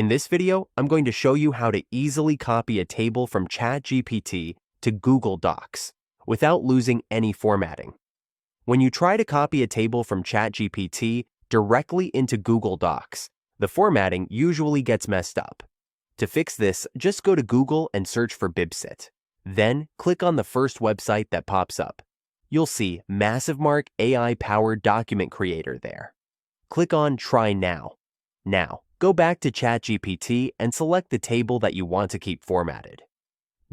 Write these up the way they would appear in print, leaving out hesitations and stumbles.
In this video, I'm going to show you how to easily copy a table from ChatGPT to Google Docs without losing any formatting. When you try to copy a table from ChatGPT directly into Google Docs, the formatting usually gets messed up. To fix this, just go to Google and search for Bibset. Then, click on the first website that pops up. You'll see MassiveMark AI-powered document creator there. Click on Try Now. Now, go back to ChatGPT and select the table that you want to keep formatted.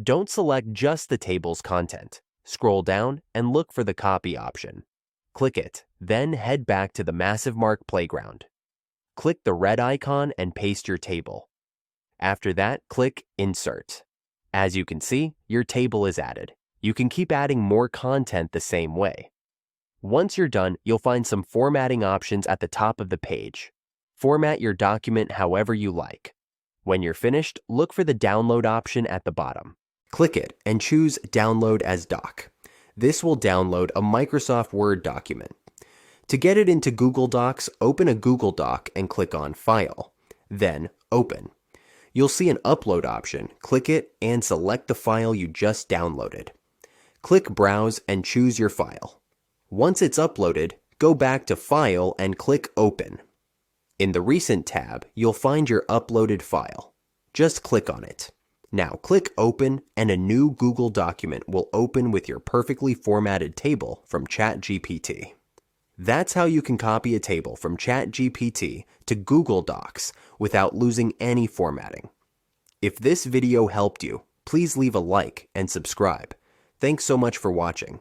Don't select just the table's content. Scroll down and look for the Copy option. Click it, then head back to the MassiveMark playground. Click the red icon and paste your table. After that, click Insert. As you can see, your table is added. You can keep adding more content the same way. Once you're done, you'll find some formatting options at the top of the page. Format your document however you like. When you're finished, look for the Download option at the bottom. Click it and choose Download as Doc. This will download a Microsoft Word document. To get it into Google Docs, open a Google Doc and click on File. Then, Open. You'll see an Upload option. Click it and select the file you just downloaded. Click Browse and choose your file. Once it's uploaded, go back to File and click Open. In the Recent tab, you'll find your uploaded file. Just click on it. Now click Open and a new Google document will open with your perfectly formatted table from ChatGPT. That's how you can copy a table from ChatGPT to Google Docs without losing any formatting. If this video helped you, please leave a like and subscribe. Thanks so much for watching.